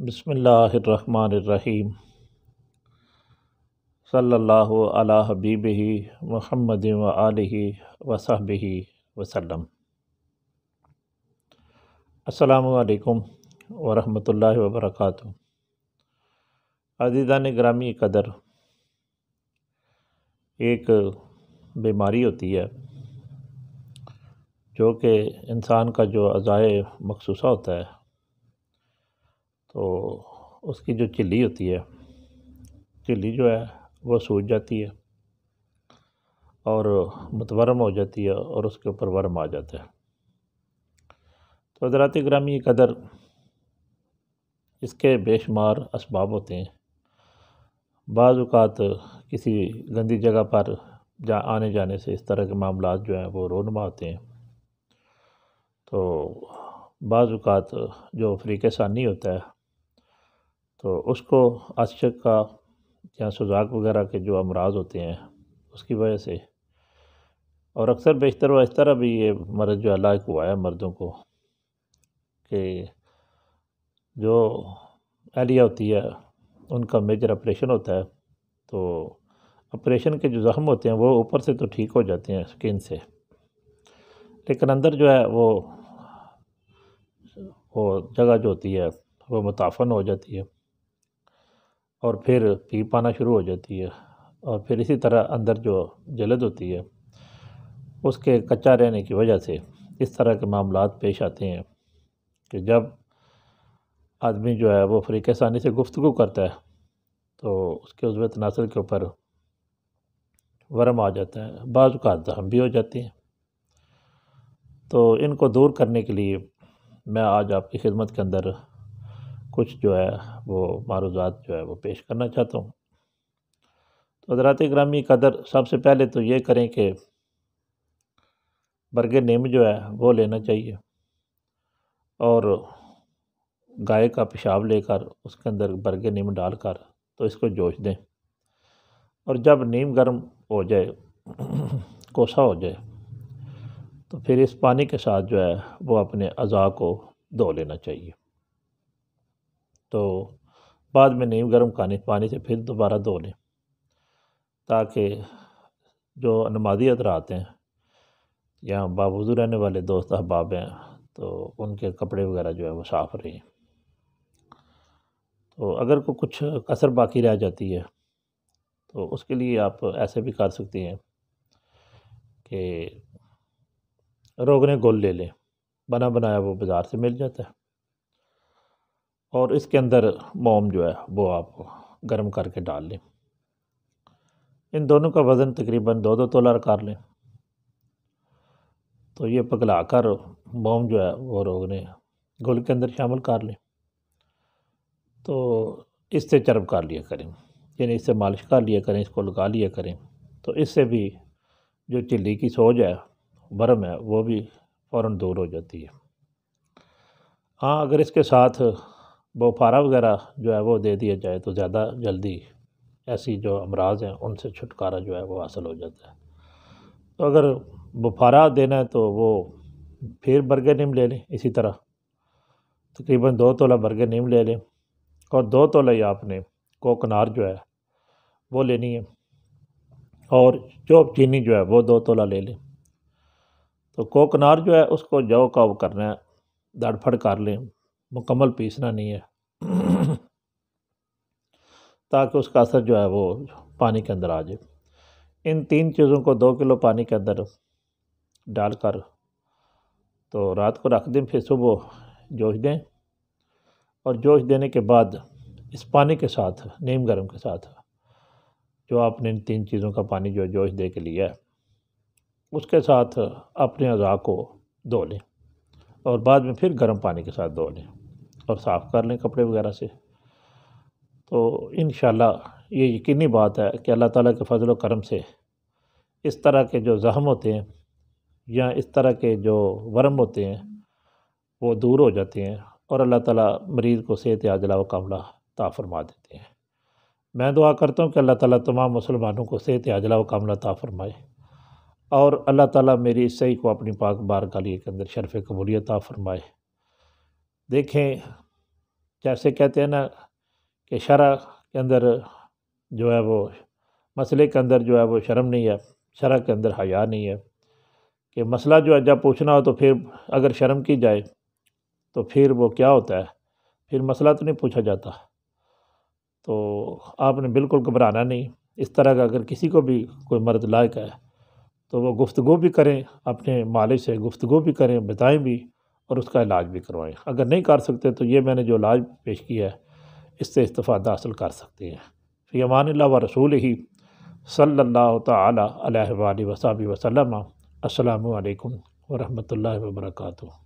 بسم اللہ الرحمن الرحیم صلی اللہ علی حبیبہ محمد و آلہ و صحبہ وسلم۔ السلام علیکم ورحمۃ اللہ وبرکاتہ۔ عزیزان گرامی قدر، ایک بیماری ہوتی ہے جو کہ انسان کا جو اعضائے مخصوصہ ہوتا ہے، تو اس کی جو چلی ہوتی ہے، چلی جو ہے وہ سوج جاتی ہے اور متورم ہو جاتی ہے اور اس کے اوپر ورم آ جاتا ہے۔ تو حضرات گرامی قدر، اس کے بے شمار اسباب ہوتے ہیں۔ بعض اوقات کسی گندی جگہ پر آنے جانے سے اس طرح کے معاملات جو ہیں وہ رونما ہوتے ہیں۔ تو بعض اوقات جو فریق ثانی ہوتا ہے تو اس کو عاشق کا یا سوزاک وغیرہ کے جو امراض ہوتے ہیں اس کی وجہ سے، اور اکثر بیشتر و اس طرح بھی یہ مرض جو لاحق ہوا ہے مردوں کو کہ جو اہلیہ ہوتی ہے ان کا میجر آپریشن ہوتا ہے، تو آپریشن کے جو زخم ہوتے ہیں وہ اوپر سے تو ٹھیک ہو جاتے ہیں سکن سے، لیکن اندر جو ہے وہ جگہ جو ہوتی ہے وہ متعفن ہو جاتی ہے اور پھر پیپ آنا شروع ہو جاتی ہے، اور پھر اسی طرح اندر جو جلد ہوتی ہے اس کے کچا رہنے کی وجہ سے اس طرح کے معاملات پیش آتے ہیں کہ جب آدمی جو ہے وہ فریق ثانی سے گفتگو کرتا ہے تو اس کے عضو تناسل کے اوپر ورم آ جاتا ہے، بعض اوقات زخم بھی ہو جاتے ہیں۔ تو ان کو دور کرنے کے لیے میں آج آپ کی خدمت کے اندر کچھ جو ہے وہ معروضات جو ہے وہ پیش کرنا چاہتا ہوں۔ تو حضرات گرامی قدر، سب سے پہلے تو یہ کریں کہ برگ نیم جو ہے وہ لینا چاہیے، اور گائے کا پیشاب لے کر اس کے اندر برگ نیم ڈال کر تو اس کو جوش دیں، اور جب نیم گرم ہو جائے، کوسا ہو جائے، تو پھر اس پانی کے ساتھ جو ہے وہ اپنے اعضاء کو دھو لینا چاہیے۔ تو بعد میں نیم گرم پانی سے پھر دوبارہ دھو لیں، تاکہ جو نمازی حضرات ہیں یا باوضو رہنے والے دوست احباب ہیں تو ان کے کپڑے وغیرہ جو ہے وہ صاف رہیں۔ تو اگر کچھ کسر باقی رہ جاتی ہے تو اس کے لیے آپ ایسے بھی کر سکتے ہیں کہ روغن گل لے لیں، بنا بنایا وہ بازار سے مل جاتا ہے، اور اس کے اندر موم جو ہے وہ آپ گرم کر کے ڈال لیں۔ ان دونوں کا وزن تقریباً 2 تولہ کر لیں، تو یہ پگھلا کر موم جو ہے وہ روغن گل کے اندر شامل کر لیں، تو اس سے چرب کر لیا کریں، یعنی اس سے مالش کر لیا کریں، اس کو لگا لیا کریں، تو اس سے بھی جو چلی کی سوج ہے، ورم ہے، وہ بھی فوراً دور ہو جاتی ہے۔ ہاں، اگر اس کے ساتھ بوفارا وغیرہ جو ہے وہ دے دیا جائے تو زیادہ جلدی ایسی جو امراض ہیں ان سے چھٹکارا جو ہے وہ حاصل ہو جاتا ہے۔ تو اگر بخارا دینا ہے تو وہ پھر برگ نیم لے لیں، اسی طرح تقریباً 2 تولہ برگ نیم لے لیں، اور 2 تولہ ہی آپ نے کوکنار جو ہے وہ لینی ہے، اور چوب چینی جو ہے وہ 2 تولہ لے لیں۔ تو کوکنار جو ہے اس کو جو کا وہ کرنا ہے، دڑ پھڑ کر لیں، مکمل پیسنا نہیں ہے تاکہ اس کا اثر جو ہے وہ پانی کے اندر آ جائے۔ ان 3 چیزوں کو 2 کلو پانی کے اندر ڈال کر تو رات کو رکھ دیں، پھر صبح جوش دیں، اور جوش دینے کے بعد اس پانی کے ساتھ، نیم گرم کے ساتھ، جو آپ نے ان 3 چیزوں کا پانی جو جوش دے کے لیا ہے اس کے ساتھ اپنے اعضاء کو دھو لیں، اور بعد میں پھر گرم پانی کے ساتھ دھو لیں اور صاف کر لیں کپڑے وغیرہ سے۔ تو انشاءاللہ یہ یقینی بات ہے کہ اللہ تعالیٰ کے فضل و کرم سے اس طرح کے جو زخم ہوتے ہیں یا اس طرح کے جو ورم ہوتے ہیں وہ دور ہو جاتے ہیں، اور اللہ تعالیٰ مریض کو صحت عاجلہ و کاملہ عطا فرما دیتے ہیں۔ میں دعا کرتا ہوں کہ اللہ تعالیٰ تمام مسلمانوں کو صحت عاجلہ و کاملہ عطا فرمائے، اور اللہ تعالیٰ میری اس صحیح کو اپنی پاک بارگاہ کے اندر شرف قبولیت عطا فرمائے۔ دیکھیں، جیسے کہتے ہیں نا کہ شرع کے اندر جو ہے وہ مسئلے کے اندر جو ہے وہ شرم نہیں ہے، شرع کے اندر حیا نہیں ہے، کہ مسئلہ جو ہے جب پوچھنا ہو تو پھر اگر شرم کی جائے تو پھر وہ کیا ہوتا ہے، پھر مسئلہ تو نہیں پوچھا جاتا۔ تو آپ نے بالکل گھبرانا نہیں، اس طرح کا اگر کسی کو بھی کوئی مرض لاحق ہے تو وہ گفتگو بھی کریں، اپنے مالک سے گفتگو بھی کریں، بتائیں بھی، اور اس کا علاج بھی کروائیں۔ اگر نہیں کر سکتے تو یہ میں نے جو علاج پیش کیا ہے اس سے استفادہ حاصل کر سکتے ہیں۔ فی امان اللہ و رسولہ صلی اللہ تعالی علیہ وآلہ وصحبہ وسلم۔ السلام علیکم ورحمۃ اللہ وبرکاتہ۔